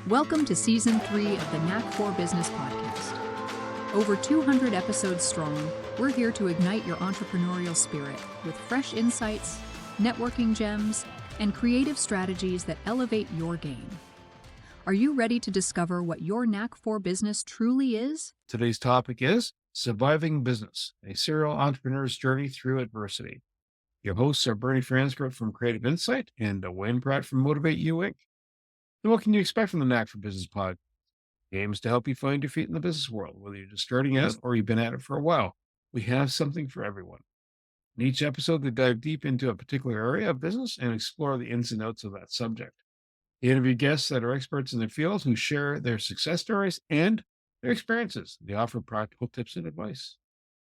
Welcome to Season 3 of the Knack for Business podcast. Over 200 episodes strong, we're here to ignite your entrepreneurial spirit with fresh insights, networking gems, and creative strategies that elevate your game. Are you ready to discover what your Knack for Business truly is? Today's topic is Surviving Business, a serial entrepreneur's journey through adversity. Your hosts are Bernie Fransgrove from Creative Insight and Wayne Pratt from Motivate You Inc. And what can you expect from the Knack for Business pod? Games to help you find your feet in the business world, whether you're just starting out or you've been at it for a while. We have something for everyone. In each episode, we dive deep into a particular area of business and explore the ins and outs of that subject. We interview guests that are experts in their field who share their success stories and their experiences. They offer practical tips and advice.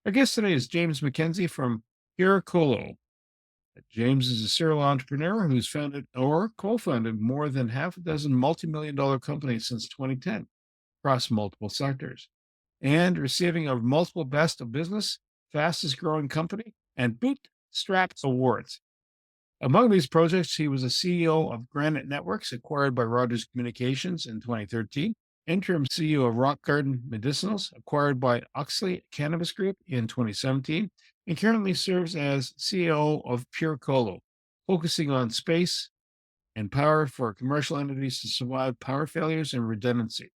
Our guest today is James McKenzie from Pure Colo. James is a serial entrepreneur who's founded or co-founded more than half a dozen multi-million-dollar companies since 2010 across multiple sectors, and receiving a multiple Best of Business, Fastest Growing Company, and Bootstrap Awards. Among these projects, he was a CEO of Granite Networks, acquired by Rogers Communications in 2013, interim CEO of Rock Garden Medicinals, acquired by Oxley Cannabis Group in 2017, and currently serves as CEO of Pure Colo, focusing on space and power for commercial entities to survive power failures and redundancy,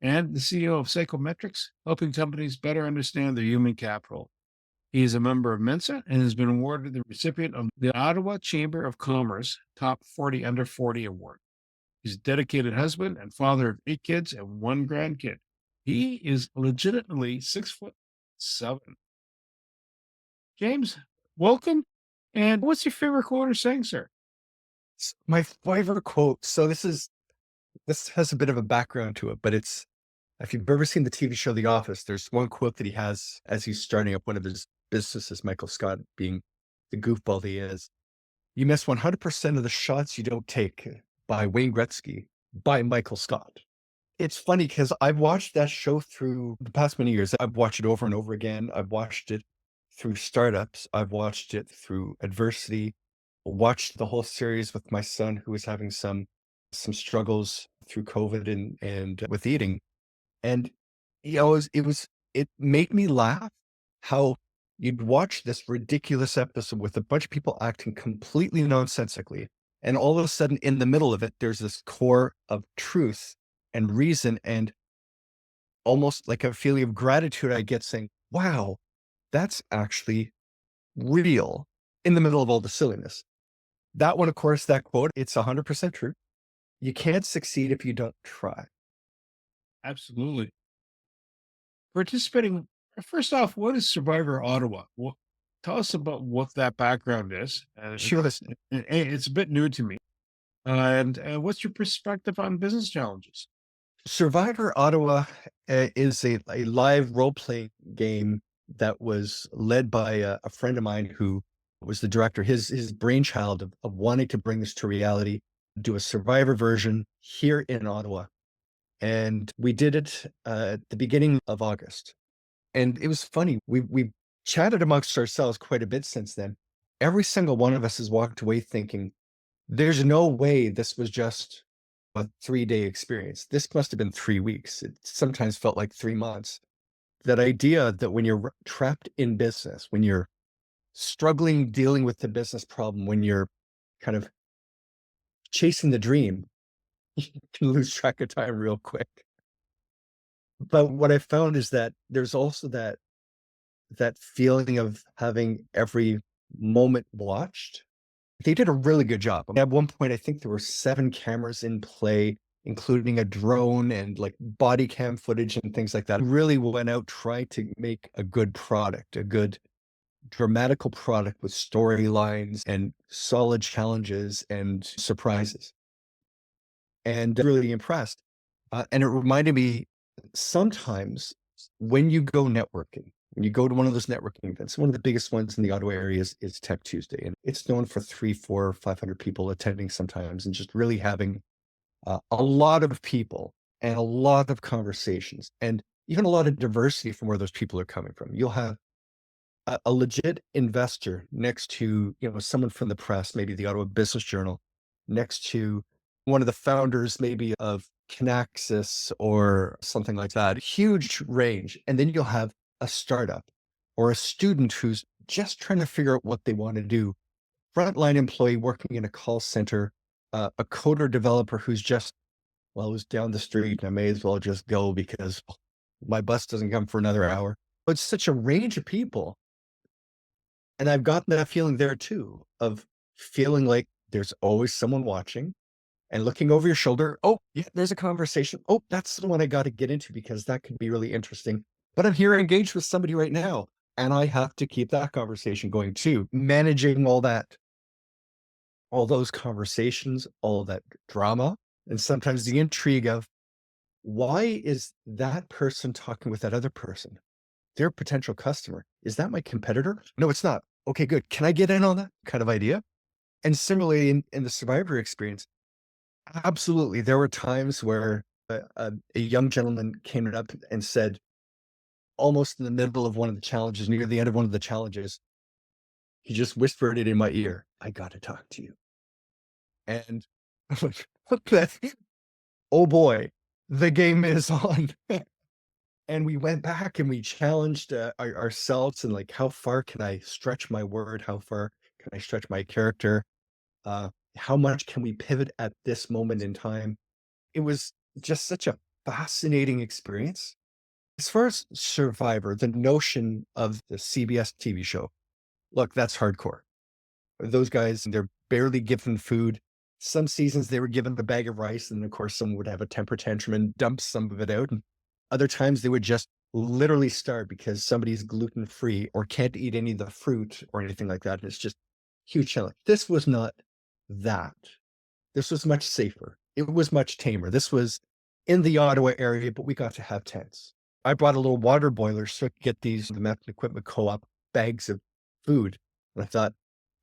and the CEO of Psychometrics, helping companies better understand their human capital. He is a member of Mensa and has been awarded the recipient of the Ottawa Chamber of Commerce Top 40 Under 40 Award. He's a dedicated husband and father of 8 kids and 1 grandkid. He is legitimately 6'7". James, welcome. And what's your favorite quote or saying, sir? My favorite quote. So this has a bit of a background to it, but it's, if you've ever seen the TV show The Office, there's one quote that he has as he's starting up one of his businesses, Michael Scott being the goofball he is. You miss 100% of the shots you don't take, by Wayne Gretzky, by Michael Scott. It's funny because I've watched that show through the past many years. I've watched it over and over again. I've watched it through startups. I've watched it through adversity. Watched the whole series with my son, who was having some struggles through COVID and with eating. And it made me laugh how you'd watch this ridiculous episode with a bunch of people acting completely nonsensically. And all of a sudden, in the middle of it, there's this core of truth and reason and almost like a feeling of gratitude I get saying, wow, that's actually real in the middle of all the silliness. That one, of course, that quote, it's 100% true. You can't succeed if you don't try. Absolutely. Participating, first off, what is Survivor Ottawa? Tell us about what that background is. Sure. It's a bit new to me. And what's your perspective on business challenges? Survivor Ottawa is a live role-playing game that was led by a friend of mine who was the director. His brainchild of wanting to bring this to reality, do a Survivor version here in Ottawa. And we did it at the beginning of August. And it was funny. We chatted amongst ourselves quite a bit since then. Every single one of us has walked away thinking, there's no way this was just a 3-day experience. This must have been 3 weeks. It sometimes felt like 3 months. That idea that when you're trapped in business, when you're struggling, dealing with the business problem, when you're kind of chasing the dream, you can lose track of time real quick. But what I found is that there's also that feeling of having every moment watched. They did a really good job. At one point, I think there were 7 cameras in play, including a drone and like body cam footage and things like that. Really went out trying to make a good product, a good dramatical product with storylines and solid challenges and surprises. And really impressed. And it reminded me, sometimes when you go networking, when you go to one of those networking events, one of the biggest ones in the Ottawa area is Tech Tuesday. And it's known for 300, 400, 500 people attending sometimes, and just really having a lot of people and a lot of conversations and even a lot of diversity from where those people are coming from. You'll have a legit investor next to, someone from the press, maybe the Ottawa Business Journal, next to one of the founders maybe of Kinaxis or something like that. Huge range. And then you'll have a startup or a student who's just trying to figure out what they want to do. Frontline employee working in a call center, a coder developer who's just, well, who's down the street and I may as well just go because my bus doesn't come for another hour. But it's such a range of people. And I've gotten that feeling there too, of feeling like there's always someone watching and looking over your shoulder. Oh, yeah, there's a conversation. Oh, that's the one I got to get into because that could be really interesting. But I'm here engaged with somebody right now, and I have to keep that conversation going too. Managing all that, all those conversations, all that drama, and sometimes the intrigue of why is that person talking with that other person? They're a potential customer. Is that my competitor? No, it's not. Okay, good. Can I get in on that kind of idea? And similarly, in the Survivor experience, absolutely, there were times where a young gentleman came up and said, almost in the middle of one of the challenges, near the end of one of the challenges, he just whispered it in my ear. I got to talk to you. And I'm like, okay, oh boy, the game is on. And we went back and we challenged ourselves and like, how far can I stretch my word? How far can I stretch my character? How much can we pivot at this moment in time? It was just such a fascinating experience. As far as Survivor, the notion of the CBS TV show, look, that's hardcore. Those guys, they're barely given food. Some seasons they were given a bag of rice, and of course, someone would have a temper tantrum and dump some of it out. And other times they would just literally starve because somebody's gluten free or can't eat any of the fruit or anything like that. And it's just huge challenge. This was not that. This was much safer. It was much tamer. This was in the Ottawa area, but we got to have tents. I brought a little water boiler so I could get these, the Mountain Equipment Co-op bags of food. And I thought,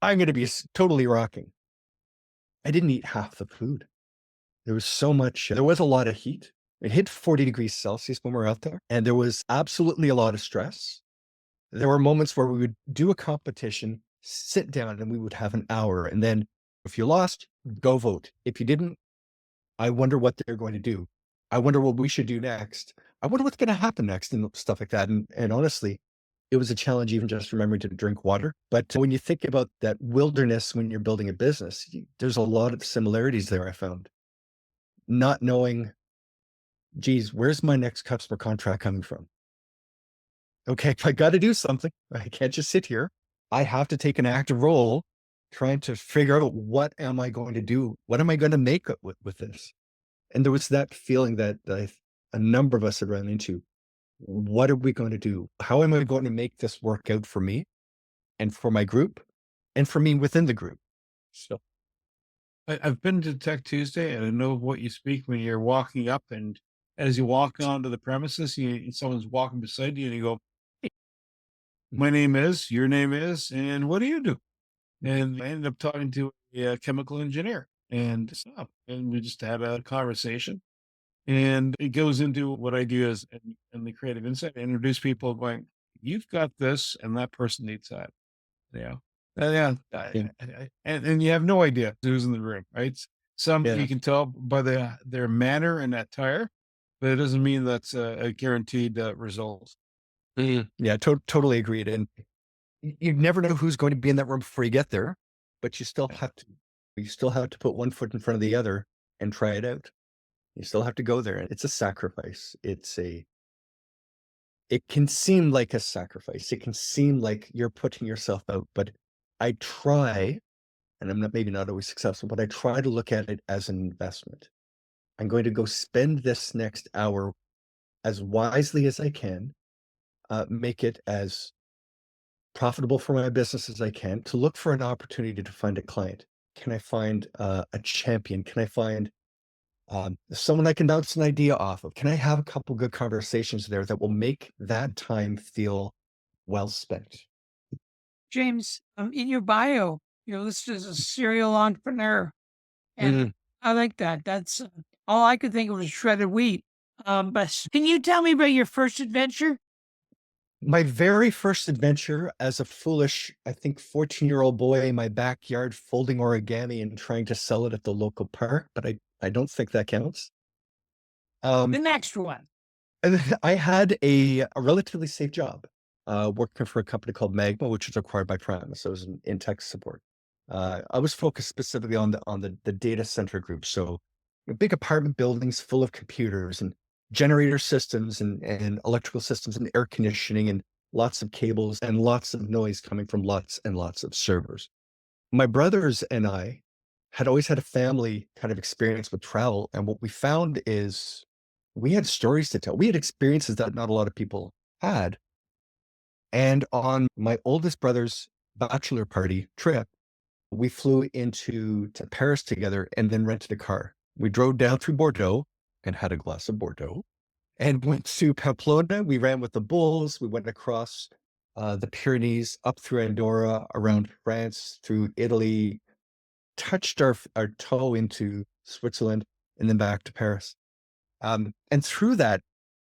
I'm going to be totally rocking. I didn't eat half the food. There was so much, there was a lot of heat. It hit 40 degrees Celsius when we were out there. And there was absolutely a lot of stress. There were moments where we would do a competition, sit down, and we would have an hour. And then if you lost, go vote. If you didn't, I wonder what they're going to do. I wonder what we should do next. I wonder what's going to happen next and stuff like that. And honestly, it was a challenge even just remembering to drink water. But when you think about that wilderness when you're building a business, there's a lot of similarities there, I found. Not knowing, geez, where's my next customer contract coming from? Okay, I got to do something. I can't just sit here. I have to take an active role trying to figure out what am I going to do? What am I going to make with this? And there was that feeling that a number of us had run into. What are we going to do? How am I going to make this work out for me and for my group and for me within the group? So I've been to Tech Tuesday, and I know what you speak when you're walking up, and as you walk onto the premises, someone's walking beside you, and you go, "Hey, my name is, your name is, and what do you do?" And I ended up talking to a chemical engineer, and we just had a conversation. And it goes into what I do as in the creative insight. I introduce people going, you've got this, and that person needs that. Yeah. Yeah. yeah, And you have no idea who's in the room, right? Some yeah, you can tell by their manner and attire, but it doesn't mean that's a guaranteed result. yeah, totally agreed. And you never know who's going to be in that room before you get there, but you still have to put one foot in front of the other and try it out. You still have to go there. It's a sacrifice. It can seem like a sacrifice. It can seem like you're putting yourself out, but I try, and I'm not, maybe not always successful, but I try to look at it as an investment. I'm going to go spend this next hour as wisely as I can, make it as profitable for my business as I can, to look for an opportunity to find a client. Can I find a champion? Can I find someone I can bounce an idea off of? Can I have a couple good conversations there that will make that time feel well spent? James, in your bio, you're listed as a serial entrepreneur, and Mhm. I like that. That's all I could think of was shredded wheat. But can you tell me about your first adventure? My very first adventure as a foolish, I think, 14-year-old boy in my backyard folding origami and trying to sell it at the local park, but I don't think that counts. The next one. And then I had a relatively safe job, working for a company called Magma, which was acquired by Primus. I was in tech support. I was focused specifically on the data center group. So big apartment buildings full of computers and generator systems and electrical systems and air conditioning and lots of cables and lots of noise coming from lots and lots of servers. My brothers and I had always had a family kind of experience with travel. And what we found is we had stories to tell. We had experiences that not a lot of people had. And on my oldest brother's bachelor party trip, we flew to Paris together and then rented a car. We drove down through Bordeaux and had a glass of Bordeaux and went to Pamplona. We ran with the bulls. We went across the Pyrenees, up through Andorra, around France, through Italy, touched our toe into Switzerland, and then back to Paris. And through that,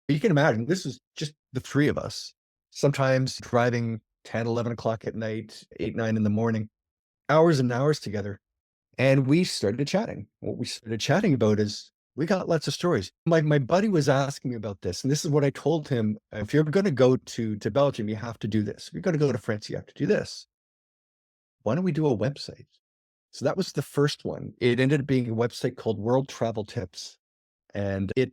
you can imagine this is just the three of us, sometimes driving 10, 11 o'clock at night, 8, 9 in the morning, hours and hours together. And we started chatting. What we started chatting about is we got lots of stories. My buddy was asking me about this, and this is what I told him. If you're going to go to Belgium, you have to do this. If you're going to go to France, you have to do this. Why don't we do a website? So that was the first one. It ended up being a website called World Travel Tips. And it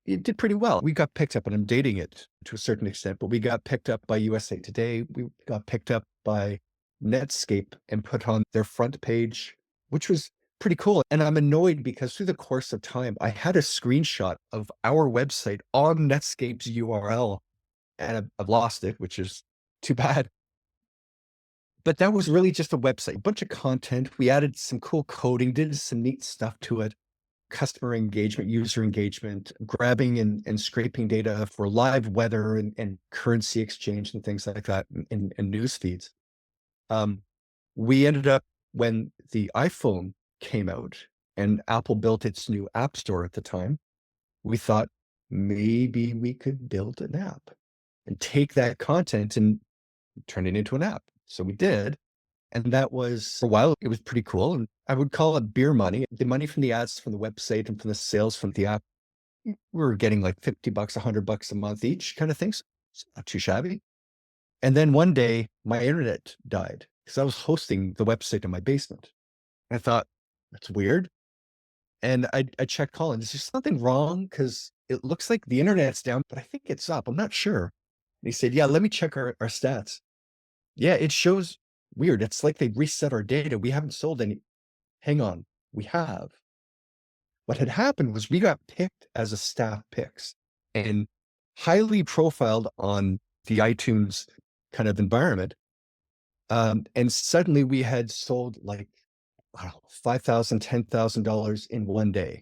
did pretty well. We got picked up, and I'm dating it to a certain extent, but we got picked up by USA Today. We got picked up by Netscape and put on their front page, which was pretty cool. And I'm annoyed because through the course of time, I had a screenshot of our website on Netscape's URL, and I've lost it, which is too bad. But that was really just a website, a bunch of content. We added some cool coding, did some neat stuff to it. Customer engagement, user engagement, grabbing and scraping data for live weather and currency exchange and things like that in news feeds. We ended up, when the iPhone came out and Apple built its new app store at the time, we thought maybe we could build an app and take that content and turn it into an app. So we did. And that was, for a while, it was pretty cool. And I would call it beer money. The money from the ads from the website and from the sales from the app, we were getting like $50, $100 a month each kind of things. It's not too shabby. And then one day my internet died because I was hosting the website in my basement. I thought, that's weird. And I checked Colin, is there something wrong? Because it looks like the internet's down, but I think it's up. I'm not sure. And he said, yeah, let me check our stats. Yeah, it shows weird. It's like they reset our data. We haven't sold any. Hang on, we have. What had happened was we got picked as a staff picks and highly profiled on the iTunes kind of environment. And suddenly we had sold like, I don't know, $5,000, $10,000 in one day.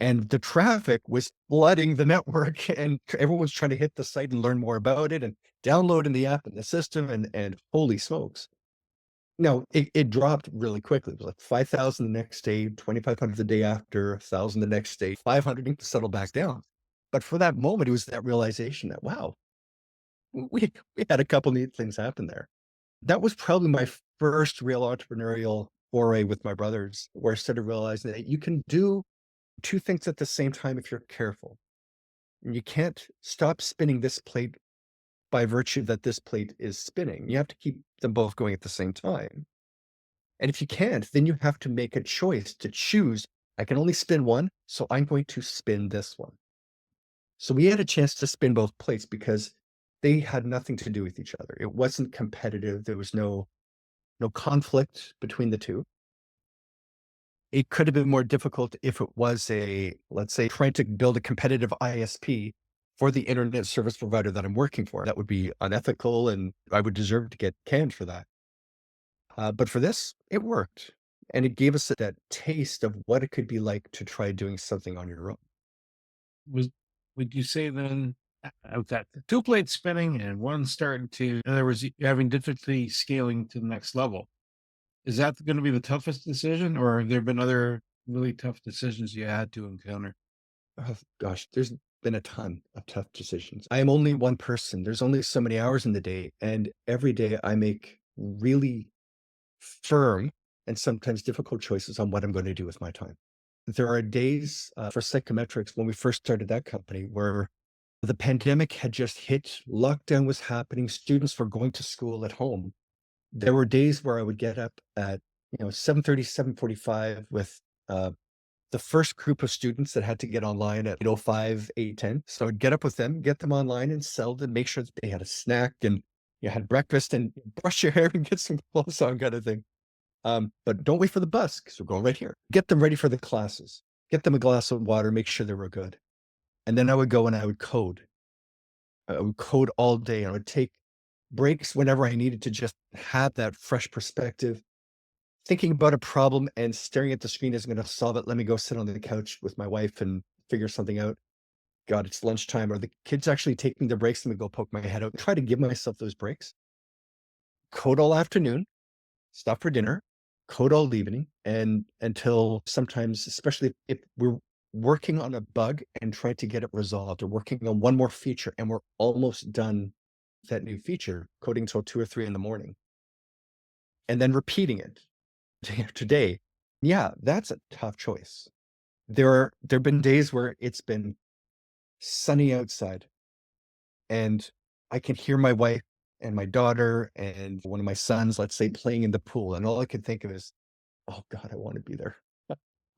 And the traffic was flooding the network, and everyone was trying to hit the site and learn more about it and downloading the app and the system, and holy smokes. No, it dropped really quickly. It was like 5,000 the next day, 2,500 the day after, 1,000 the next day, 500 to settle back down. But for that moment, it was that realization that, wow, we had a couple neat things happen there. That was probably my first real entrepreneurial foray with my brothers, where I started realizing that you can do two things at the same time if you're careful. And you can't stop spinning this plate by virtue that this plate is spinning. You have to keep them both going at the same time. And if you can't, then you have to make a choice to choose. I can only spin one, so I'm going to spin this one. So we had a chance to spin both plates because they had nothing to do with each other. It wasn't competitive. There was no conflict between the two. It could have been more difficult if it was let's say, trying to build a competitive ISP for the internet service provider that I'm working for. That would be unethical, and I would deserve to get canned for that. But for this, it worked. And it gave us that taste of what it could be like to try doing something on your own. Would you say then of that two plates spinning and one starting to, in other words, you're having difficulty scaling to the next level? Is that going to be the toughest decision, or have there been other really tough decisions you had to encounter? Oh, gosh, there's been a ton of tough decisions. I am only one person. There's only so many hours in the day. And every day I make really firm and sometimes difficult choices on what I'm going to do with my time. there are days for Psychometrics when we first started that company where the pandemic had just hit, lockdown was happening, students were going to school at home. There were days where I would get up at 7:30, 7:45 with the first group of students that had to get online at 8:05, 8:10. So I'd get up with them, get them online and sell them, make sure that they had a snack and you had breakfast and brush your hair and get some clothes on kind of thing. But don't wait for the bus because we're going right here. Get them ready for the classes, get them a glass of water, make sure they were good. And then I would go and I would code. I would code all day. And I would take breaks whenever I needed to just have that fresh perspective. Thinking about a problem and staring at the screen isn't going to solve it. Let me go sit on the couch with my wife and figure something out. God, it's lunchtime. Are the kids actually taking their breaks? Let me go poke my head out. Try to give myself those breaks. Code all afternoon, stop for dinner, code all evening, and until sometimes, especially if we're working on a bug and trying to get it resolved, or working on one more feature and we're almost done that new feature, coding till 2 or 3 in the morning, and then repeating it day after day. Yeah, that's a tough choice. There've been days where it's been sunny outside and I can hear my wife and my daughter and one of my sons, let's say, playing in the pool. And all I can think of is, oh God, I want to be there.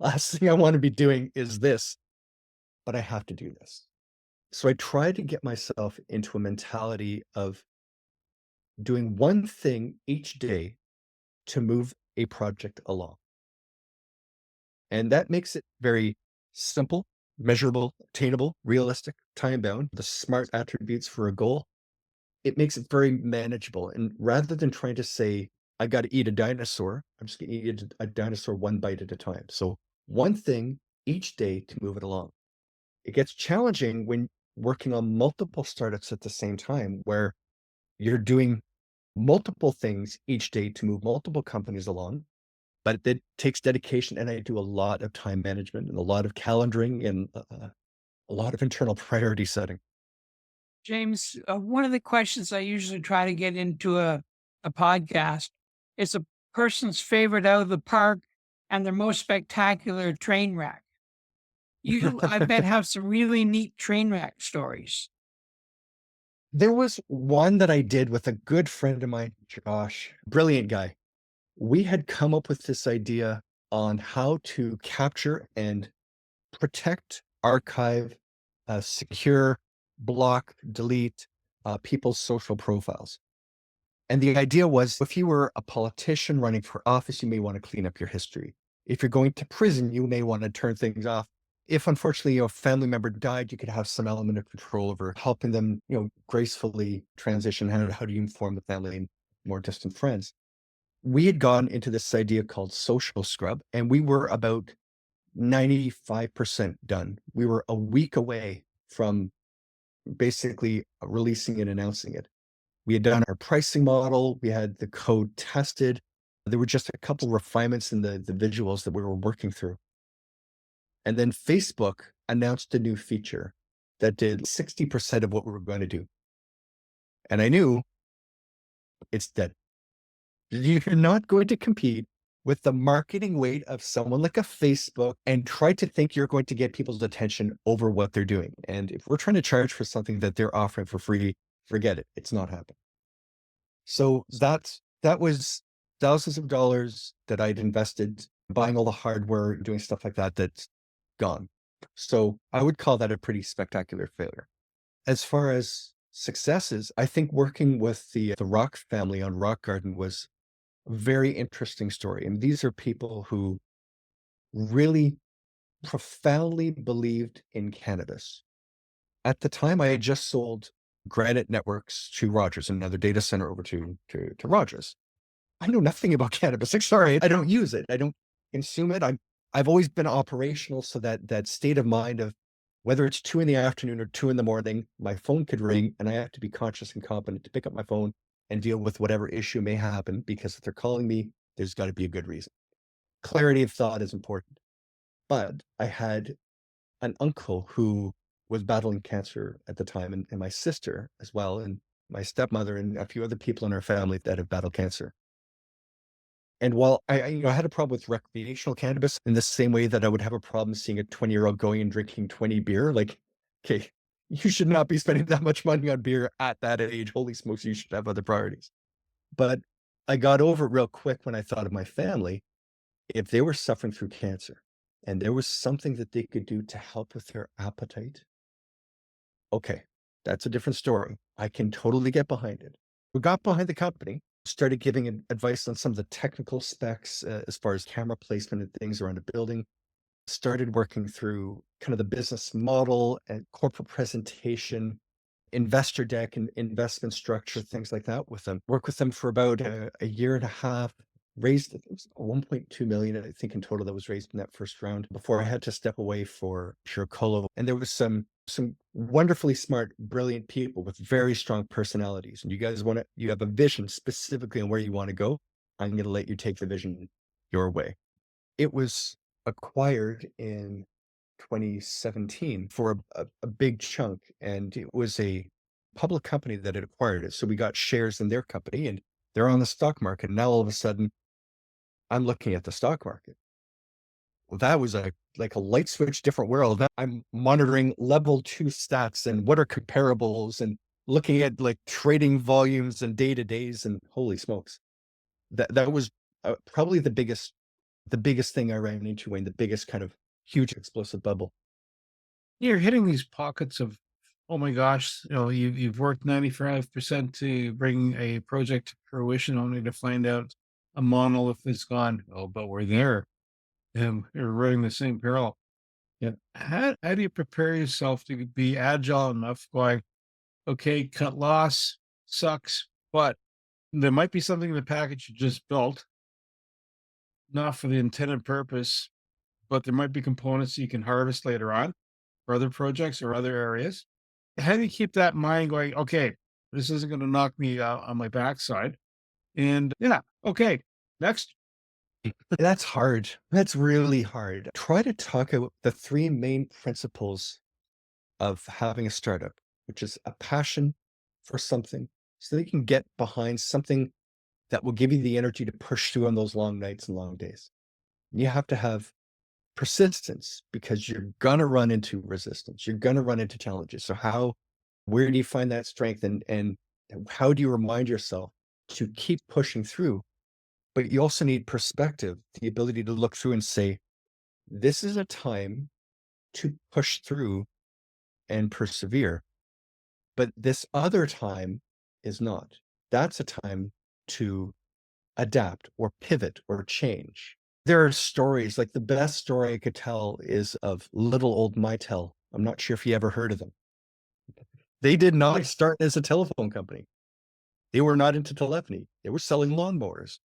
Last thing I want to be doing is this, but I have to do this. So I try to get myself into a mentality of doing one thing each day to move a project along. And that makes it very simple, measurable, attainable, realistic, time bound, the SMART attributes for a goal. It makes it very manageable. And rather than trying to say, I got to eat a dinosaur, I'm just going to eat a dinosaur one bite at a time. So one thing each day to move it along. It gets challenging when working on multiple startups at the same time, where you're doing multiple things each day to move multiple companies along. But it takes dedication, and I do a lot of time management and a lot of calendaring and a lot of internal priority setting. James, one of the questions I usually try to get into a podcast is a person's favorite out of the park and their most spectacular train wreck. You, I bet, have some really neat train wreck stories. There was one that I did with a good friend of mine, Josh, brilliant guy. We had come up with this idea on how to capture and protect, archive, secure, block, delete people's social profiles. And the idea was, if you were a politician running for office, you may want to clean up your history. If you're going to prison, you may want to turn things off. If unfortunately a family member died, you could have some element of control over helping them, gracefully transition. How do you inform the family and more distant friends? We had gone into this idea called Social Scrub, and we were about 95% done. We were a week away from basically releasing and announcing it. We had done our pricing model. We had the code tested. There were just a couple refinements in the visuals that we were working through. And then Facebook announced a new feature that did 60% of what we were going to do. And I knew it's dead. You're not going to compete with the marketing weight of someone like a Facebook and try to think you're going to get people's attention over what they're doing. And if we're trying to charge for something that they're offering for free, forget it. It's not happening. So that was thousands of dollars that I'd invested buying all the hardware, doing stuff like that, that's gone. So I would call that a pretty spectacular failure. As far as successes, I think working with the Rock family on Rock Garden was a very interesting story. And these are people who really profoundly believed in cannabis. At the time, I had just sold Granite Networks to Rogers, another data center over to Rogers. I know nothing about cannabis. Like, sorry, I don't use it. I don't consume it. I've always been operational, so that state of mind of whether it's 2 in the afternoon or 2 in the morning, my phone could ring and I have to be conscious and competent to pick up my phone and deal with whatever issue may happen, because if they're calling me, there's got to be a good reason. Clarity of thought is important. But I had an uncle who was battling cancer at the time, and my sister as well, and my stepmother and a few other people in our family that have battled cancer. And while I had a problem with recreational cannabis in the same way that I would have a problem seeing a 20-year-old going and drinking 20 beer, like, okay, you should not be spending that much money on beer at that age. Holy smokes, you should have other priorities. But I got over it real quick when I thought of my family. If they were suffering through cancer and there was something that they could do to help with their appetite, okay, that's a different story. I can totally get behind it. We got behind the company, started giving advice on some of the technical specs as far as camera placement and things around a building, started working through kind of the business model and corporate presentation, investor deck and investment structure, things like that with them. Worked with them for about a year and a half, raised it was 1.2 million, I think, in total that was raised in that first round before I had to step away for Pure Colo. And there was some wonderfully smart, brilliant people with very strong personalities. And you guys you have a vision specifically on where you want to go. I'm going to let you take the vision your way. It was acquired in 2017 for a big chunk, and it was a public company that had acquired it. So we got shares in their company, and they're on the stock market. Now all of a sudden, I'm looking at the stock market. Well, that was like a light switch, different world. Now I'm monitoring level 2 stats and what are comparables and looking at like trading volumes and day to days, and holy smokes, that was probably the biggest thing I ran into, Wayne, the biggest kind of huge explosive bubble. You're hitting these pockets of, oh my gosh, you've worked 95% to bring a project to fruition only to find out a monolith is gone. Oh, but we're there. And you're running the same peril. Yeah. How do you prepare yourself to be agile enough going, okay, cut loss sucks, but there might be something in the package you just built, not for the intended purpose, but there might be components you can harvest later on for other projects or other areas. How do you keep that in mind going, okay, this isn't going to knock me out on my backside? And yeah, okay, next. That's hard. That's really hard. Try to talk about the 3 main principles of having a startup, which is a passion for something so that you can get behind something that will give you the energy to push through on those long nights and long days. You have to have persistence because you're going to run into resistance. You're going to run into challenges. So where do you find that strength, and how do you remind yourself to keep pushing through? But you also need perspective, the ability to look through and say, this is a time to push through and persevere. But this other time is not. That's a time to adapt or pivot or change. There are stories, like the best story I could tell is of Little Old Mitel. I'm not sure if you ever heard of them. They did not start as a telephone company. They were not into telephony. They were selling lawnmowers.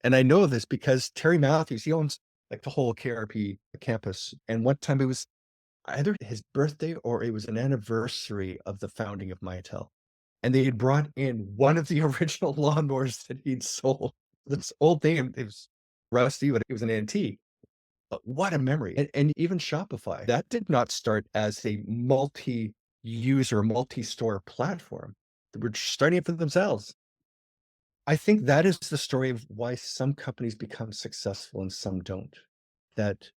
And I know this because Terry Matthews, he owns like the whole KRP campus. And one time it was either his birthday or it was an anniversary of the founding of Mitel. And they had brought in one of the original lawnmowers that he'd sold. This old thing, it was rusty, but it was an antique. But what a memory. And even Shopify, that did not start as a multi-user, multi-store platform. They were starting it for themselves. I think that is the story of why some companies become successful and some don't. That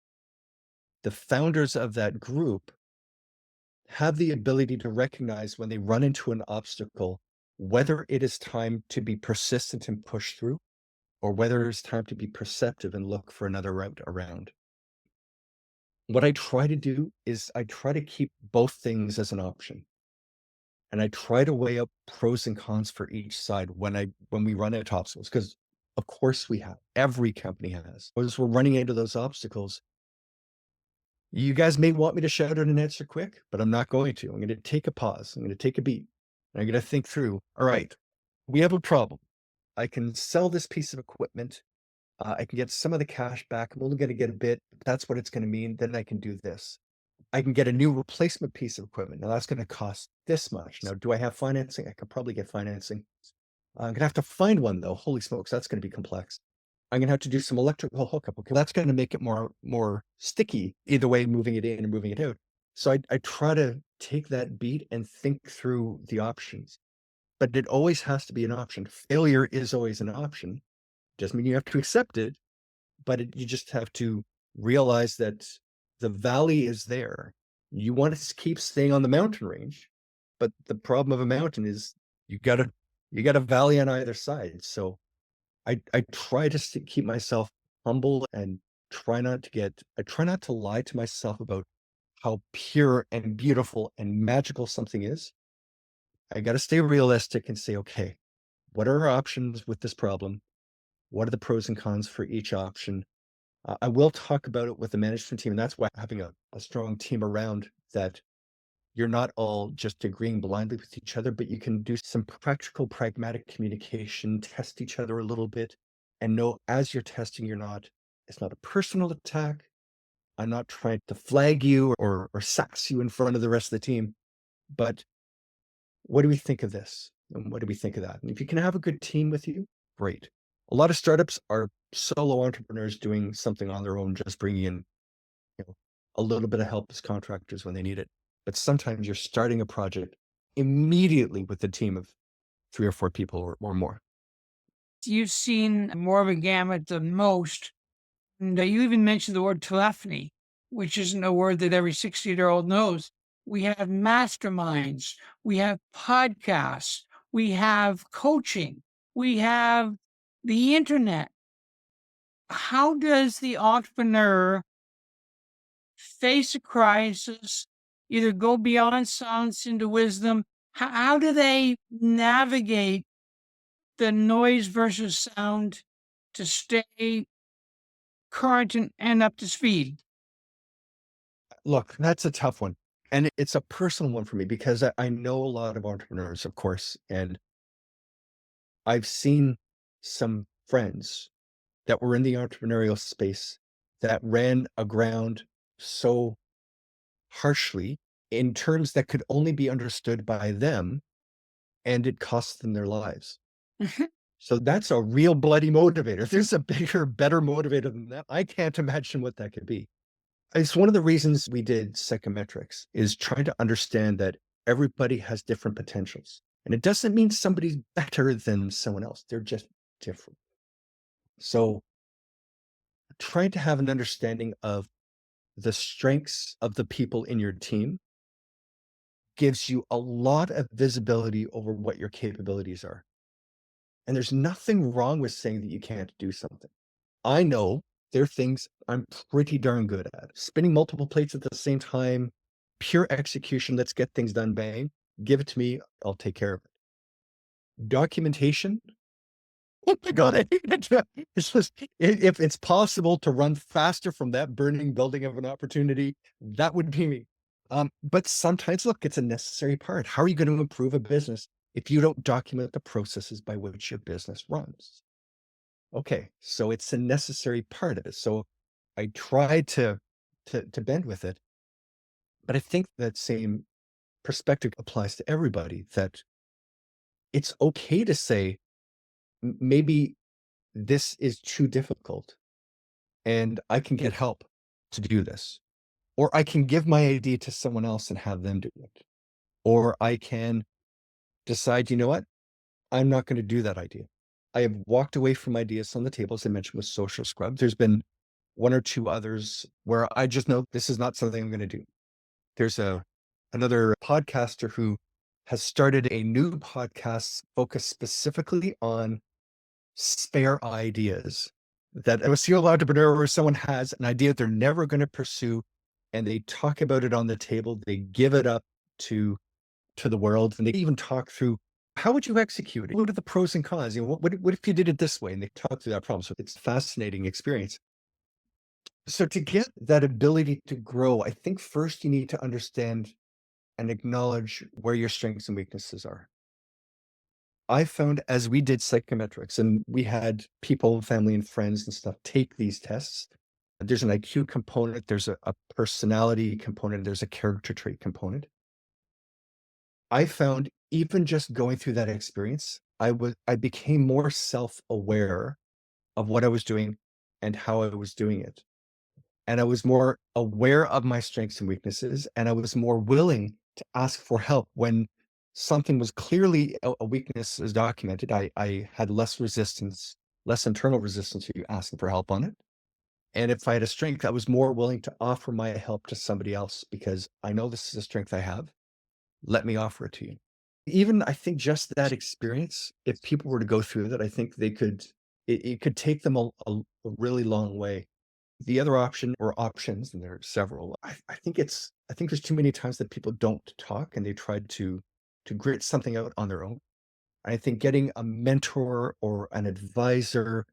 the founders of that group have the ability to recognize when they run into an obstacle, whether it is time to be persistent and push through, or whether it's time to be perceptive and look for another route around. What I try to do is I try to keep both things as an option. And I try to weigh up pros and cons for each side when we run into obstacles, because of course we have. Every company has. As we're running into those obstacles, you guys may want me to shout out an answer quick, but I'm not going to. I'm going to take a pause. I'm going to take a beat. And I'm going to think through, all right, we have a problem. I can sell this piece of equipment. I can get some of the cash back. I'm only going to get a bit. That's what it's going to mean. Then I can do this. I can get a new replacement piece of equipment. Now that's going to cost this much. Now, do I have financing? I could probably get financing. I'm going to have to find one though. Holy smokes, that's going to be complex. I'm going to have to do some electrical hookup. Okay, that's going to make it more sticky, either way, moving it in or moving it out. So I try to take that beat and think through the options, but it always has to be an option. Failure is always an option. Doesn't mean you have to accept it, but you just have to realize that the valley is there. You want to keep staying on the mountain range, but the problem of a mountain is you got a valley on either side. So I try to keep myself humble and I try not to lie to myself about how pure and beautiful and magical something is. I got to stay realistic and say, okay, what are our options with this problem? What are the pros and cons for each option? I will talk about it with the management team, and that's why having a strong team around that you're not all just agreeing blindly with each other, but you can do some practical, pragmatic communication, test each other a little bit, and know as you're testing, it's not a personal attack. I'm not trying to flag you or sass you in front of the rest of the team, but what do we think of this? And what do we think of that? And if you can have a good team with you, great. A lot of startups are solo entrepreneurs doing something on their own, just bringing in, a little bit of help as contractors when they need it. But sometimes you're starting a project immediately with a team of 3 or 4 people or more. You've seen more of a gamut than most. And you even mentioned the word telephony, which isn't a word that every 60-year-old knows. We have masterminds, we have podcasts, we have coaching, we have the internet. How does the entrepreneur face a crisis, either go beyond silence into wisdom? How do they navigate the noise versus sound to stay current and up to speed? Look, that's a tough one. And it's a personal one for me because I know a lot of entrepreneurs, of course, and I've seen some friends that were in the entrepreneurial space that ran aground so harshly in terms that could only be understood by them, and it cost them their lives. So that's a real bloody motivator. If there's a bigger, better motivator than that, I can't imagine what that could be. It's one of the reasons we did psychometrics is trying to understand that everybody has different potentials. And it doesn't mean somebody's better than someone else. They're just different. So trying to have an understanding of the strengths of the people in your team gives you a lot of visibility over what your capabilities are. And there's nothing wrong with saying that you can't do something. I know there are things I'm pretty darn good at. Spinning multiple plates at the same time, pure execution, let's get things done, bang. Give it to me, I'll take care of it. Documentation, oh my God, I hate it. It's just, if it's possible to run faster from that burning building of an opportunity, that would be me. But sometimes, look, it's a necessary part. How are you going to improve a business if you don't document the processes by which your business runs? Okay, so it's a necessary part of it. So I try to bend with it, but I think that same perspective applies to everybody. That it's okay to say maybe this is too difficult, and I can get help to do this, or I can give my idea to someone else and have them do it, or I can decide, you know what, I'm not going to do that idea. I have walked away from ideas on the table, as I mentioned with Social Scrub. There's been 1 or 2 others where I just know this is not something I'm going to do. There's another podcaster who has started a new podcast focused specifically on spare ideas. That a serial entrepreneur or someone has an idea they're never going to pursue, and they talk about it on the table. They give it up to the world, and they even talk through how would you execute it? What are the pros and cons? What if you did it this way? And they talk through that problem. So it's a fascinating experience. So to get that ability to grow, I think first you need to understand and acknowledge where your strengths and weaknesses are. I found as we did psychometrics and we had people, family and friends and stuff take these tests, there's an IQ component, there's a personality component, there's a character trait component. I found even just going through that experience, I became more self-aware of what I was doing and how I was doing it. And I was more aware of my strengths and weaknesses, and I was more willing to ask for help when something was clearly a weakness is documented. I had less resistance less internal resistance to you asking for help on it. And if I had a strength, I was more willing to offer my help to somebody else because I know this is a strength I have. Let me offer it to you. Even I think just that experience, if people were to go through that, I think it could take them a really long way. The other option or options, and there are several, I think there's too many times that people don't talk and they try to grit something out on their own. I think getting a mentor or an advisor,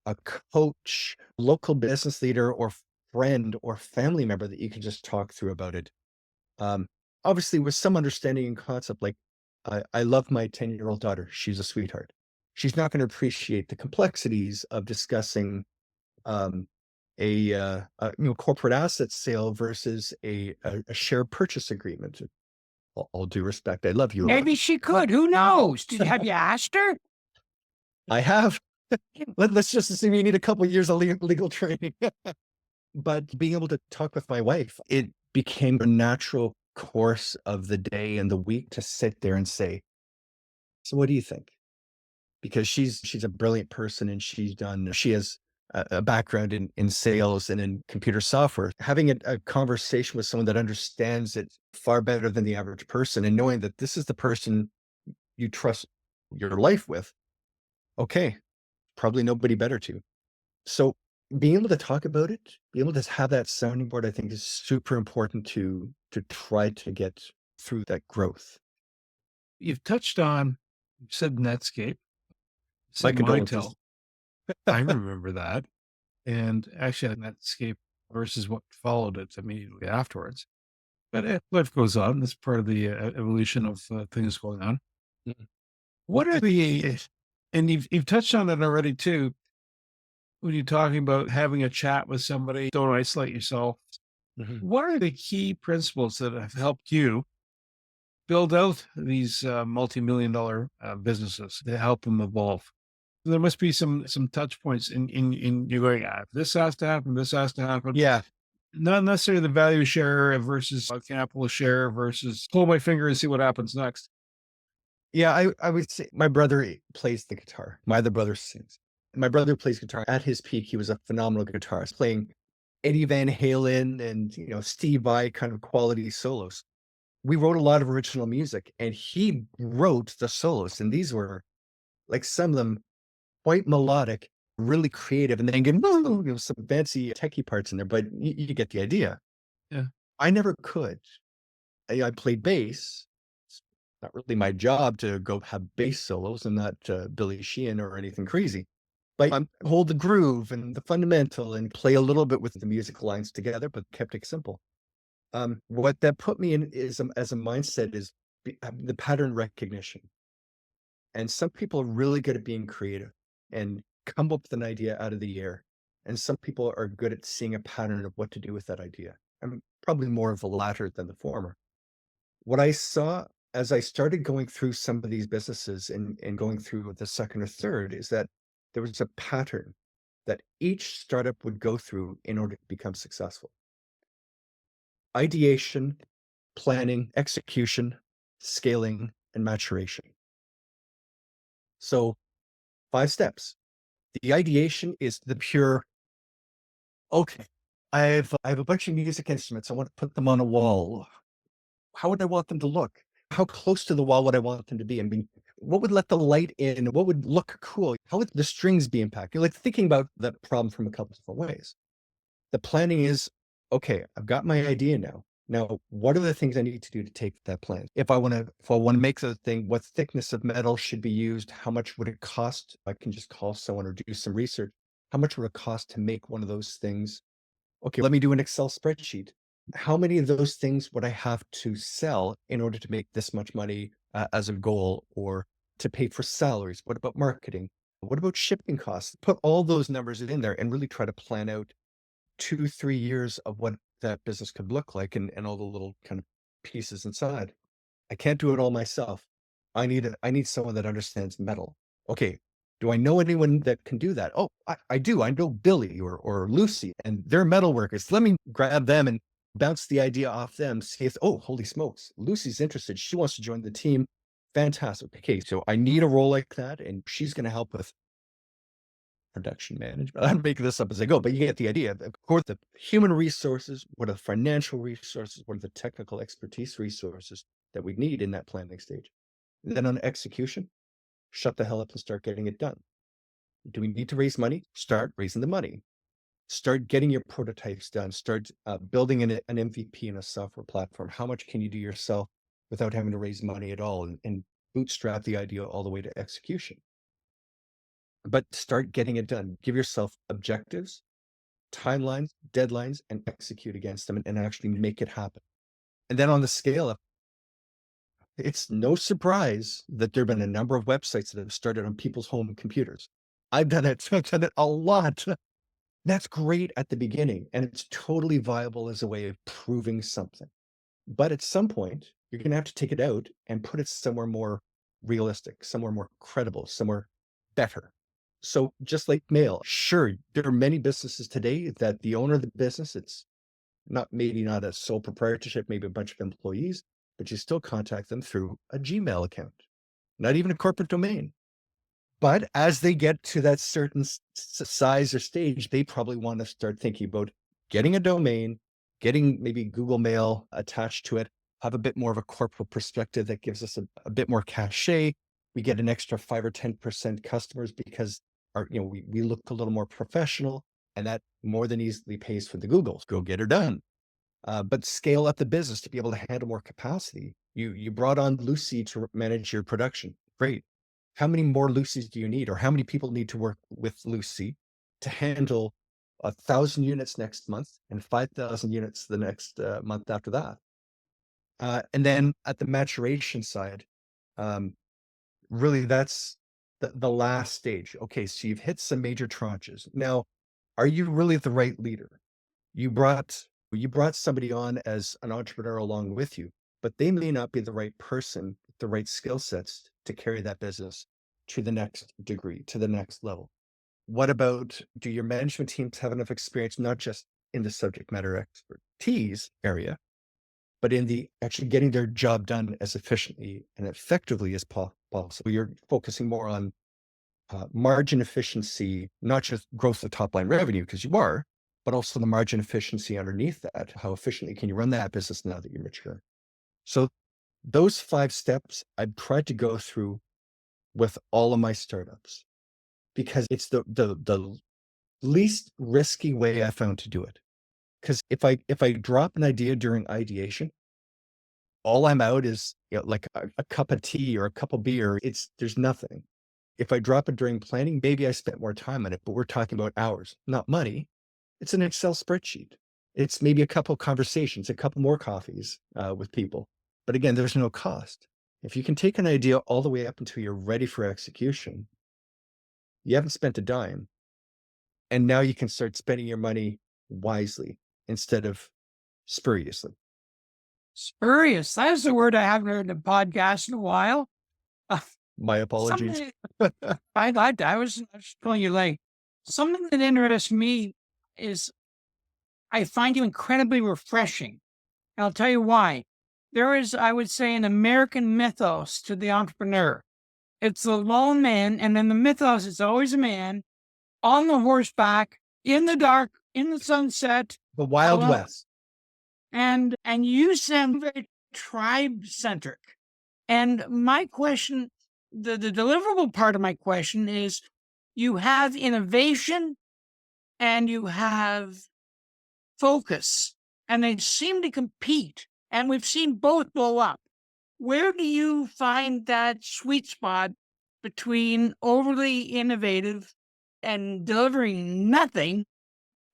a coach, local business leader or friend or family member that you can just talk through about it. Um, Obviously with some understanding and concept, like I love my 10-year-old daughter. She's a sweetheart. She's not going to appreciate the complexities of discussing um, corporate asset sale versus a share purchase agreement. All due respect, I love you. Maybe she could. Who knows? Have you asked her? I have. Let's just assume you need a couple years of legal training. But being able to talk with my wife, it became a natural course of the day and the week to sit there and say, so what do you think? Because she's a brilliant person and she has a background in sales and in computer software. Having a conversation with someone that understands it far better than the average person and knowing that this is the person you trust your life with, okay, probably nobody better to. So being able to talk about it, being able to have that sounding board, I think is super important to try to get through that growth. You've touched on, you said Netscape, My said condolences. Mitel. I remember that. And actually, Netscape versus what followed it immediately afterwards. But life goes on. That's part of the evolution of things going on. Mhm. What are and you've touched on it already too, when you're talking about having a chat with somebody, don't isolate yourself. Mhm. What are the key principles that have helped you build out these multi-million dollar businesses to help them evolve? There must be some touch points in you going, this has to happen, this has to happen. Yeah. Not necessarily the value share versus a capital share versus pull my finger and see what happens next. Yeah, I would say my brother plays the guitar. My other brother sings. My brother plays guitar. At his peak, he was a phenomenal guitarist, playing Eddie Van Halen and Steve Vai kind of quality solos. We wrote a lot of original music, and he wrote the solos, and these were like some of them quite melodic, really creative, and then some fancy techie parts in there, but you get the idea. Yeah. I never could. I played bass. It's not really my job to go have bass solos. I'm not Billy Sheehan or anything crazy, but I hold the groove and the fundamental and play a little bit with the music lines together, but kept it simple. What that put me in is as a mindset is the pattern recognition. And some people are really good at being creative and come up with an idea out of the air. And some people are good at seeing a pattern of what to do with that idea. I'm probably more of the latter than the former. What I saw as I started going through some of these businesses and going through the second or third is that there was a pattern that each startup would go through in order to become successful. Ideation, planning, execution, scaling, and maturation. So 5 steps. The ideation is the pure, okay, I have a bunch of music instruments. I want to put them on a wall. How would I want them to look? How close to the wall would I want them to be? I mean, what would let the light in? What would look cool? How would the strings be impacted? Like thinking about that problem from a couple different ways. The planning is, okay, I've got my idea now. Now, what are the things I need to do to take that plan? If I want to make the thing, what thickness of metal should be used? How much would it cost? I can just call someone or do some research. How much would it cost to make one of those things? Okay, let me do an Excel spreadsheet. How many of those things would I have to sell in order to make this much money as a goal or to pay for salaries? What about marketing? What about shipping costs? Put all those numbers in there and really try to plan out 2-3 years of what that business could look like and all the little kind of pieces inside. I can't do it all myself. I need someone that understands metal. Okay. Do I know anyone that can do that? Oh, I do. I know Billy or Lucy and they're metal workers. Let me grab them and bounce the idea off them. See if, oh, holy smokes, Lucy's interested. She wants to join the team. Fantastic. Okay. So I need a role like that. And she's going to help with production management. I'm making this up as I go, but you get the idea. Of course, the human resources, what are the financial resources, what are the technical expertise resources that we need in that planning stage. And then on execution, shut the hell up and start getting it done. Do we need to raise money? Start raising the money. Start getting your prototypes done. Start building an MVP in a software platform. How much can you do yourself without having to raise money at all, and bootstrap the idea all the way to execution? But start getting it done. Give yourself objectives, timelines, deadlines, and execute against them, and actually make it happen. And then on the scale up, it's no surprise that there have been a number of websites that have started on people's home computers. I've done it. I've done it a lot. That's great at the beginning, and it's totally viable as a way of proving something. But at some point, you're going to have to take it out and put it somewhere more realistic, somewhere more credible, somewhere better. So just like mail, sure, there are many businesses today that the owner of the business, it's maybe not a sole proprietorship, maybe a bunch of employees, but you still contact them through a Gmail account, not even a corporate domain. But as they get to that certain size or stage, they probably want to start thinking about getting a domain, getting maybe Google Mail attached to it, have a bit more of a corporate perspective that gives us a bit more cachet. We get an extra 5 or 10% customers because we look a little more professional, and that more than easily pays for the Googles. Go get her done. But scale up the business to be able to handle more capacity. You brought on Lucy to manage your production. Great. How many more Lucys do you need, or how many people need to work with Lucy to handle 1,000 units next month and 5,000 units the next month after that? And then at the maturation side, really that's the last stage. Okay, so you've hit some major tranches. Now, are you really the right leader? You brought somebody on as an entrepreneur along with you, but they may not be the right person, the right skill sets to carry that business to the next degree, to the next level. What about, do your management teams have enough experience, not just in the subject matter expertise area, but in the actually getting their job done as efficiently and effectively as possible? You're focusing more on margin efficiency, not just growth of top line revenue, because you are, but also the margin efficiency underneath that. How efficiently can you run that business now that you're mature? So those 5 steps I've tried to go through with all of my startups, because it's the least risky way I found to do it. Because if I drop an idea during ideation, all I'm out is like a cup of tea or a cup of beer. There's nothing. If I drop it during planning, maybe I spent more time on it, but we're talking about hours, not money. It's an Excel spreadsheet. It's maybe a couple of conversations, a couple more coffees with people. But again, there's no cost. If you can take an idea all the way up until you're ready for execution, you haven't spent a dime. And now you can start spending your money wisely instead of spuriously. Spurious. That is the word I haven't heard in a podcast in a while. My apologies. I liked. I was telling you, like, something that interests me is I find you incredibly refreshing. And I'll tell you why. There is, I would say, an American mythos to the entrepreneur. It's the lone man, and in the mythos, it's always a man on the horseback, in the dark, in the sunset. The Wild West. And you sound very tribe-centric. And my question, the deliverable part of my question is, you have innovation and you have focus, and they seem to compete. And we've seen both blow up. Where do you find that sweet spot between overly innovative and delivering nothing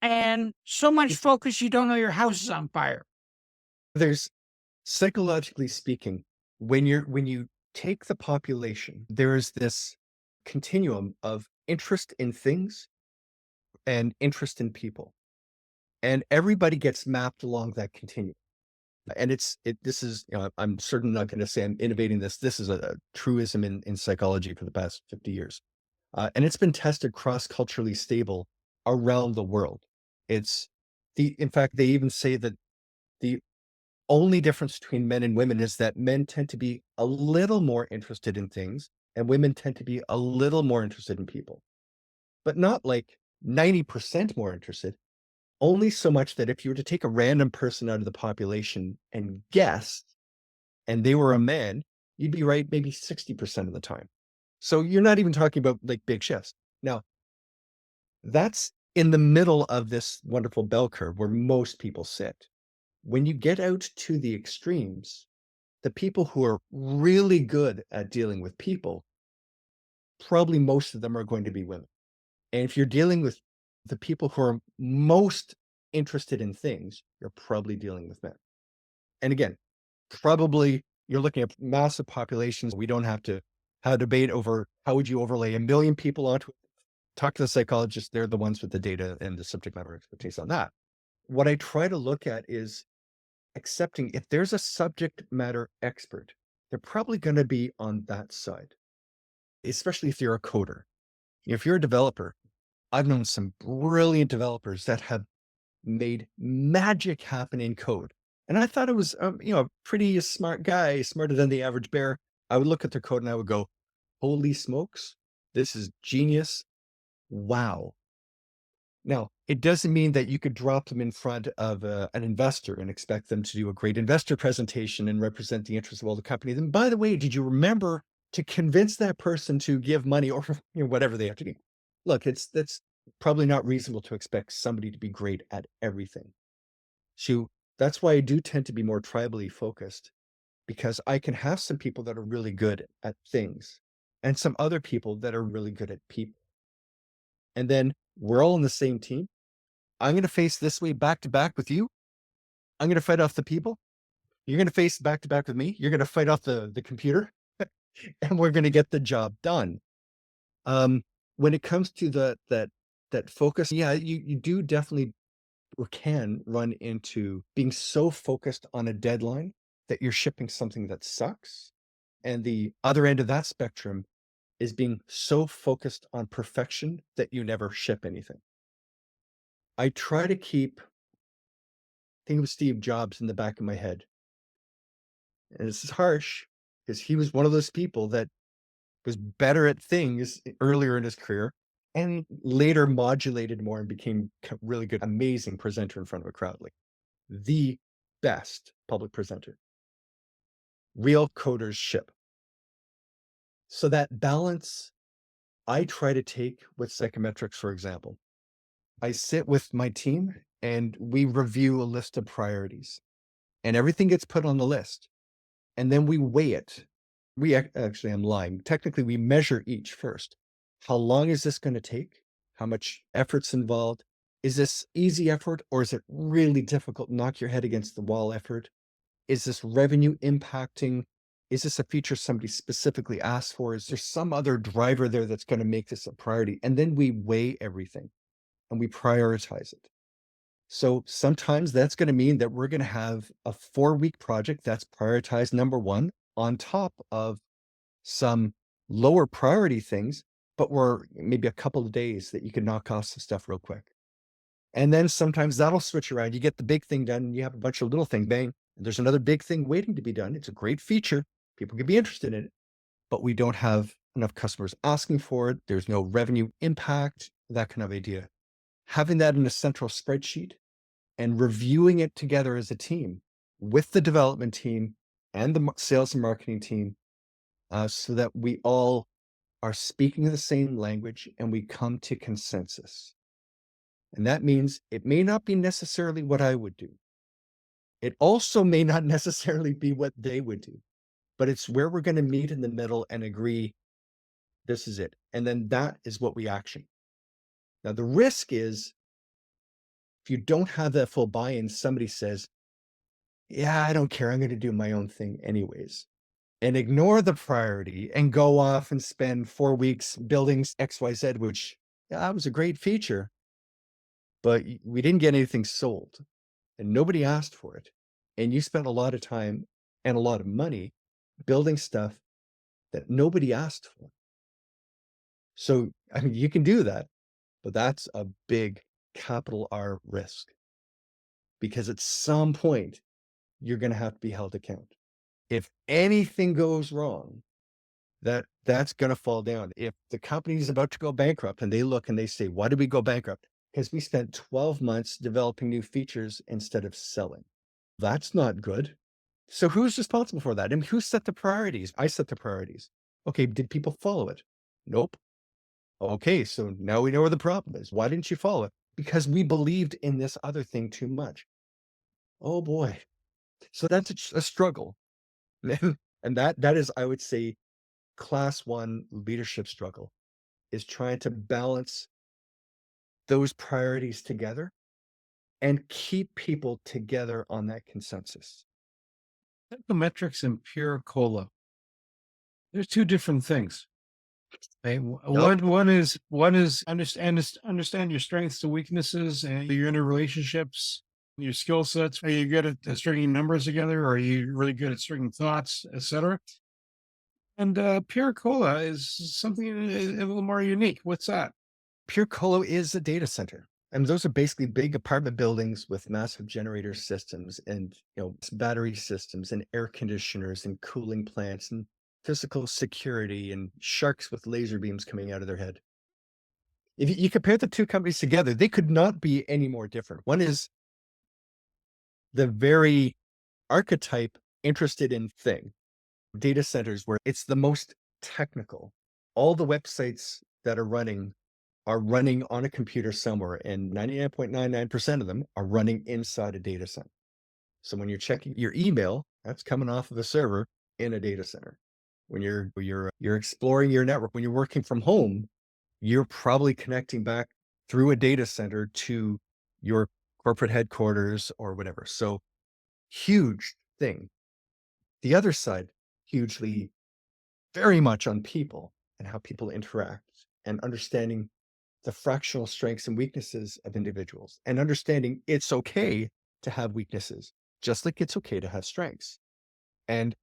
and so much focus you don't know your house is on fire? There's, psychologically speaking, when you take the population, there is this continuum of interest in things and interest in people. And everybody gets mapped along that continuum. And this is, I'm certainly not going to say I'm innovating this. This is a truism in psychology for the past 50 years. And it's been tested cross-culturally stable around the world. In fact, they even say that the only difference between men and women is that men tend to be a little more interested in things and women tend to be a little more interested in people. but not like 90% more interested. Only so much that if you were to take a random person out of the population and guess, and they were a man, you'd be right maybe 60% of the time. So you're not even talking about like big shifts. Now, that's in the middle of this wonderful bell curve where most people sit. When you get out to the extremes, the people who are really good at dealing with people, probably most of them are going to be women. And if you're dealing with the people who are most interested in things, you're probably dealing with men. And again, probably you're looking at massive populations. We don't have to have a debate over how would you overlay 1 million people onto it. Talk to the psychologists. They're the ones with the data and the subject matter expertise on that. What I try to look at is accepting if there's a subject matter expert, they're probably going to be on that side, especially if you're a coder. If you're a developer, I've known some brilliant developers that have made magic happen in code. And I thought it was, a pretty smart guy, smarter than the average bear. I would look at their code and I would go, holy smokes, this is genius. Wow. Now, it doesn't mean that you could drop them in front of an investor and expect them to do a great investor presentation and represent the interests of all the companies. And by the way, did you remember to convince that person to give money or whatever they have to do? Look, that's probably not reasonable to expect somebody to be great at everything. So that's why I do tend to be more tribally focused, because I can have some people that are really good at things and some other people that are really good at people. And then we're all on the same team. I'm going to face this way back to back with you. I'm going to fight off the people. You're going to face back to back with me. You're going to fight off the computer and we're going to get the job done. When it comes to that focus, yeah, you do definitely or can run into being so focused on a deadline that you're shipping something that sucks. And the other end of that spectrum is being so focused on perfection that you never ship anything. I try to keep thinking of Steve Jobs in the back of my head. And this is harsh because he was one of those people that was better at things earlier in his career and later modulated more and became really good, amazing presenter in front of a crowd, like the best public presenter. Real coders ship. So that balance I try to take with psychometrics, for example. I sit with my team and we review a list of priorities and everything gets put on the list. And then we weigh it. Actually, I'm lying. Technically, we measure each first. How long is this going to take? How much effort's involved? Is this easy effort or is it really difficult, knock your head against the wall effort? Is this revenue impacting? Is this a feature somebody specifically asked for? Is there some other driver there that's going to make this a priority? And then we weigh everything and we prioritize it. So sometimes that's going to mean that we're going to have a 4-week project that's prioritized number one on top of some lower priority things, but we're maybe a couple of days that you can knock off some stuff real quick. And then sometimes that'll switch around. You get the big thing done and you have a bunch of little thing, bang. And there's another big thing waiting to be done. It's a great feature. People can be interested in it, but we don't have enough customers asking for it. There's no revenue impact, that kind of idea. Having that in a central spreadsheet and reviewing it together as a team with the development team and the sales and marketing team, so that we all are speaking the same language and we come to consensus. And that means it may not be necessarily what I would do. It also may not necessarily be what they would do, but it's where we're going to meet in the middle and agree, this is it. And then that is what we action. Now, the risk is if you don't have that full buy-in, somebody says, yeah, I don't care. I'm going to do my own thing anyways, and ignore the priority and go off and spend 4 weeks building XYZ, which that was a great feature, but we didn't get anything sold and nobody asked for it. And you spent a lot of time and a lot of money building stuff that nobody asked for. So, I mean, you can do that, but that's a big capital R risk, because at some point you're going to have to be held account. If anything goes wrong, that's going to fall down. If the company is about to go bankrupt and they look and they say, why did we go bankrupt? Because we spent 12 months developing new features instead of selling. That's not good. So who's responsible for that? And who set the priorities? I set the priorities. Okay, did people follow it? Nope. Okay, so now we know where the problem is. Why didn't you follow it? Because we believed in this other thing too much. Oh boy. So that's a struggle. And that is, I would say, class one leadership struggle, is trying to balance those priorities together and keep people together on that consensus. Psychometrics and pure cola. There's two different things. Okay? One is understand your strengths and weaknesses and your interrelationships, your skill sets. Are you good at stringing numbers together? Or are you really good at stringing thoughts, etc.? And pure cola is something a little more unique. What's that? Pure Colo is a data center. And those are basically big apartment buildings with massive generator systems and battery systems and air conditioners and cooling plants and physical security and sharks with laser beams coming out of their head. If you compare the two companies together, they could not be any more different. One is the very archetype interested in thing, data centers, where it's the most technical. All the websites that are running on a computer somewhere, and 99.99% of them are running inside a data center. So when you're checking your email, that's coming off of a server in a data center. When you're exploring your network, when you're working from home, you're probably connecting back through a data center to your corporate headquarters or whatever. So huge thing. The other side, hugely, very much on people and how people interact and understanding the fractional strengths and weaknesses of individuals and understanding it's okay to have weaknesses, just like it's okay to have strengths, and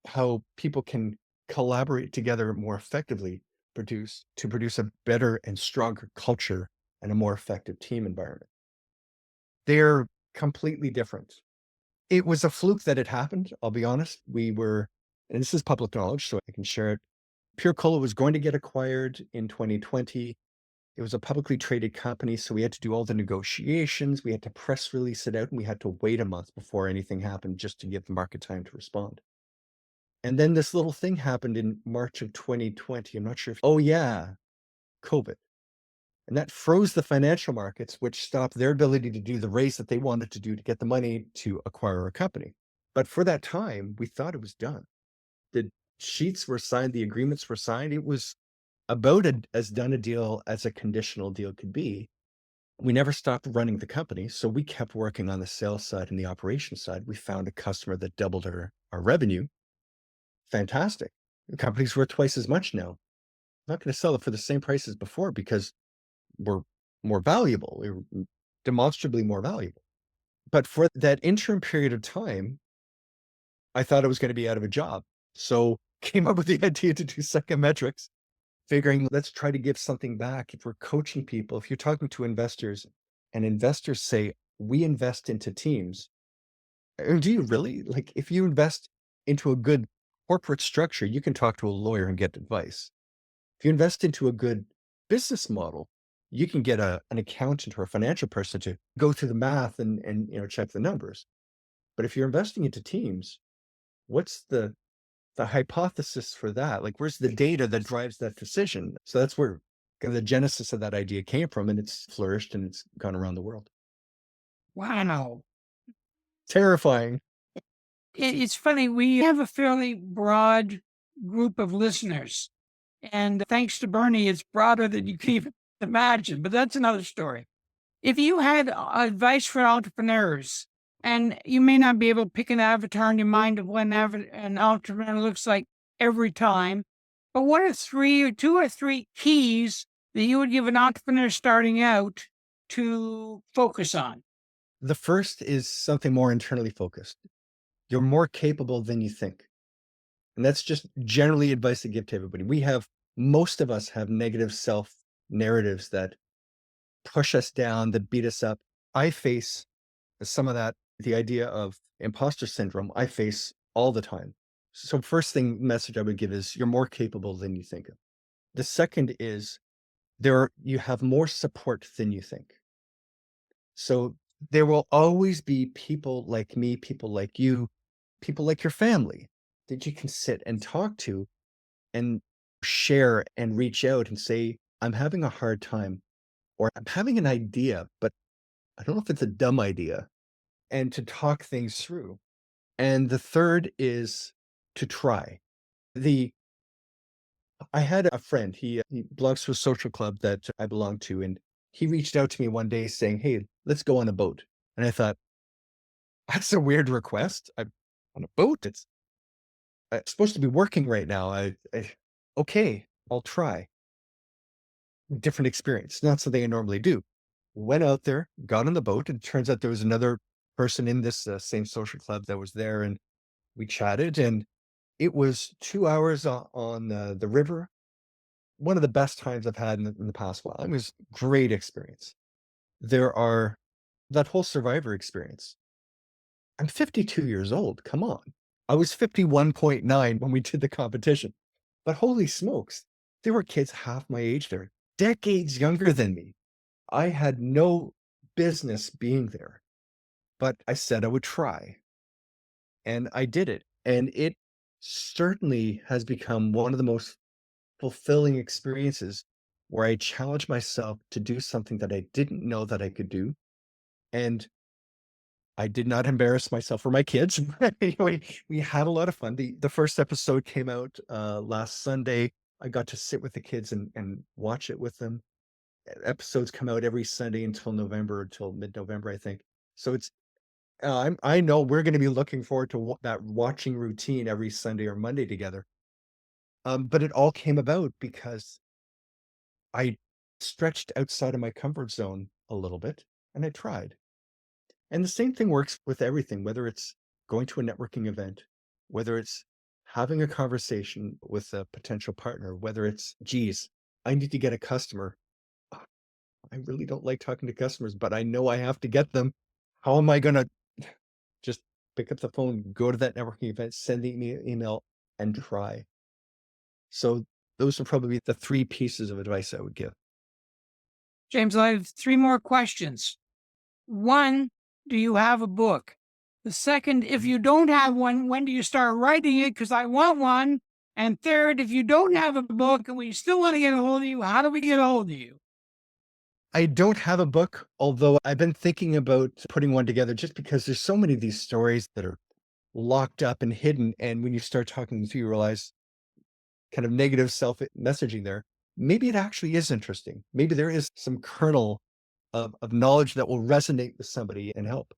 how people can collaborate together more effectively to produce a better and stronger culture and a more effective team environment. They're completely different. It was a fluke that it happened. I'll be honest. And this is public knowledge, so I can share it. Pure Cola was going to get acquired in 2020. It was a publicly traded company, so we had to do all the negotiations. We had to press release it out, and we had to wait a month before anything happened just to give the market time to respond. And then this little thing happened in March of 2020. I'm not sure if, oh yeah, COVID. And that froze the financial markets, which stopped their ability to do the raise that they wanted to do to get the money to acquire a company. But for that time, we thought it was done. The sheets were signed, the agreements were signed. It was about as done a deal as a conditional deal could be. We never stopped running the company, so we kept working on the sales side and the operations side. We found a customer that doubled our revenue. Fantastic. The company's worth twice as much now. I'm not going to sell it for the same price as before because we're more valuable. We're demonstrably more valuable. But for that interim period of time, I thought I was going to be out of a job. So came up with the idea to do psychometrics, figuring let's try to give something back. If we're coaching people, if you're talking to investors and investors say, we invest into teams. Do you really? Like, if you invest into a good corporate structure, you can talk to a lawyer and get advice. If you invest into a good business model, you can get an accountant or a financial person to go through the math and check the numbers. But if you're investing into teams, what's the hypothesis for that? Like, where's the data that drives that decision? So that's where kind of the genesis of that idea came from, and it's flourished and it's gone around the world. Wow. Terrifying. It's funny. We have a fairly broad group of listeners. And thanks to Bernie, it's broader than you can even imagine. But that's another story. If you had advice for entrepreneurs, and you may not be able to pick an avatar in your mind of what an entrepreneur looks like every time, but what are two or three keys that you would give an entrepreneur starting out to focus on? The first is something more internally focused. You're more capable than you think. And that's just generally advice to give to everybody. Most of us have negative self narratives that push us down, that beat us up. I face some of that, the idea of imposter syndrome, I face all the time. So first thing message I would give is you're more capable than you think. The second is you have more support than you think. So there will always be people like me, people like you, people like your family that you can sit and talk to and share and reach out and say, I'm having a hard time, or I'm having an idea, but I don't know if it's a dumb idea, and to talk things through. And the third is to try. The I had a friend, he belongs to a social club that I belong to, and he reached out to me one day saying, "Hey, let's go on a boat." And I thought, that's a weird request. I'm on a boat. I'm supposed to be working right now. Okay, I'll try. Different experience, not something I normally do. Went out there, got on the boat, and it turns out there was another person in this same social club that was there, and we chatted, and it was 2 hours on the river. One of the best times I've had in the past while. It was great experience. There are that whole survivor experience. I'm 52 years old. Come on. I was 51.9 when we did the competition. But holy smokes, there were kids half my age there, decades younger than me. I had no business being there, but I said I would try. And I did it. And it certainly has become one of the most fulfilling experiences where I challenged myself to do something that I didn't know that I could do. And I did not embarrass myself or my kids. We had a lot of fun. The first episode came out last Sunday. I got to sit with the kids and watch it with them. Episodes come out every Sunday until mid-November, I think. So I know we're going to be looking forward to that watching routine every Sunday or Monday together. But it all came about because I stretched outside of my comfort zone a little bit and I tried. And the same thing works with everything, whether it's going to a networking event, whether it's having a conversation with a potential partner, whether it's, geez, I need to get a customer. I really don't like talking to customers, but I know I have to get them. How am I going to just pick up the phone, go to that networking event, send the email and try? So those are probably the three pieces of advice I would give. James, I have three more questions. One, do you have a book? The second, if you don't have one, when do you start writing it? Because I want one. And third, if you don't have a book and we still want to get a hold of you, how do we get a hold of you? I don't have a book, although I've been thinking about putting one together just because there's so many of these stories that are locked up and hidden. And when you start talking through, you realize kind of negative self-messaging there. Maybe it actually is interesting. Maybe there is some kernel of knowledge that will resonate with somebody and help.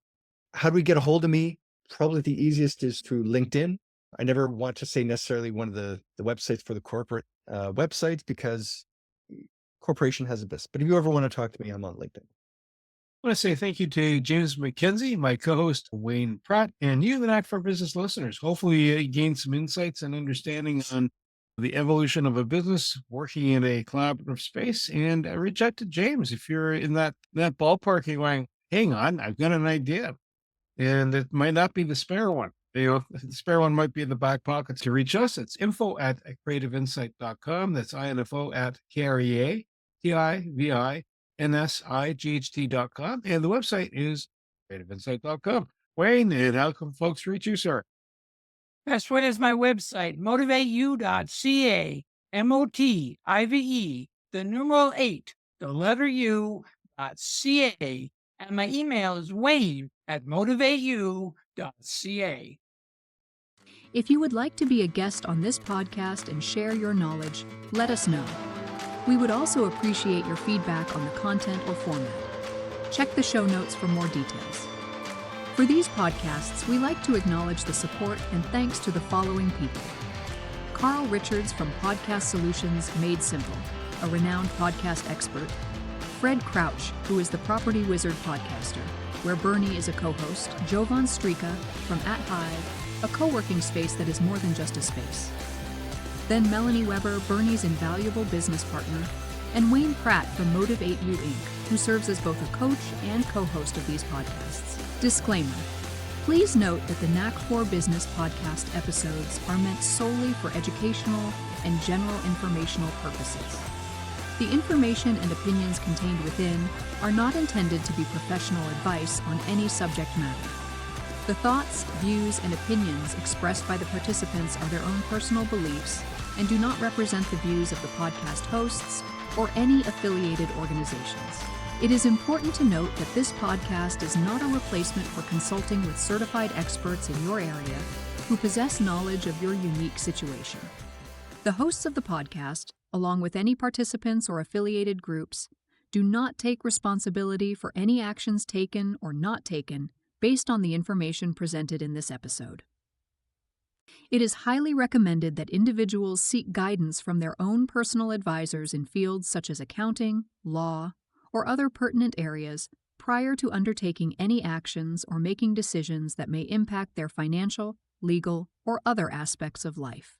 How do we get a hold of me? Probably the easiest is through LinkedIn. I never want to say necessarily one of the websites for the corporate websites because corporation has a best. But if you ever want to talk to me, I'm on LinkedIn. I want to say thank you to James McKenzie, my co-host Wayne Pratt, and you, the Knack for Business listeners. Hopefully you gained some insights and understanding on the evolution of a business working in a collaborative space. And reach out to James if you're in that ballpark and going, hang on, I've got an idea. And it might not be the spare one. The spare one might be in the back pocket. To reach us, it's info@creativeinsight.com. That's info@KREATIVINSIGHT.com. And the website is creativeinsight.com. Wayne, and how can folks reach you, sir? Best way is my website, motivateyou.ca, MOTIVE, the numeral 8, the letter U.ca, and my email is wayne@motivateyou.ca. If you would like to be a guest on this podcast and share your knowledge, let us know. We would also appreciate your feedback on the content or format. Check the show notes for more details. For these podcasts, we like to acknowledge the support and thanks to the following people. Carl Richards from Podcast Solutions Made Simple, a renowned podcast expert. Fred Crouch, who is the Property Wizard podcaster, where Bernie is a co-host. Jovan Strika from At Hive, a co-working space that is more than just a space. Then Melanie Weber, Bernie's invaluable business partner, and Wayne Pratt from Motivate You Inc., who serves as both a coach and co-host of these podcasts. Disclaimer: Please note that the NAC for Business podcast episodes are meant solely for educational and general informational purposes. The information and opinions contained within are not intended to be professional advice on any subject matter. The thoughts, views, and opinions expressed by the participants are their own personal beliefs and do not represent the views of the podcast hosts or any affiliated organizations. It is important to note that this podcast is not a replacement for consulting with certified experts in your area who possess knowledge of your unique situation. The hosts of the podcast, along with any participants or affiliated groups, do not take responsibility for any actions taken or not taken based on the information presented in this episode. It is highly recommended that individuals seek guidance from their own personal advisors in fields such as accounting, law, or other pertinent areas prior to undertaking any actions or making decisions that may impact their financial, legal, or other aspects of life.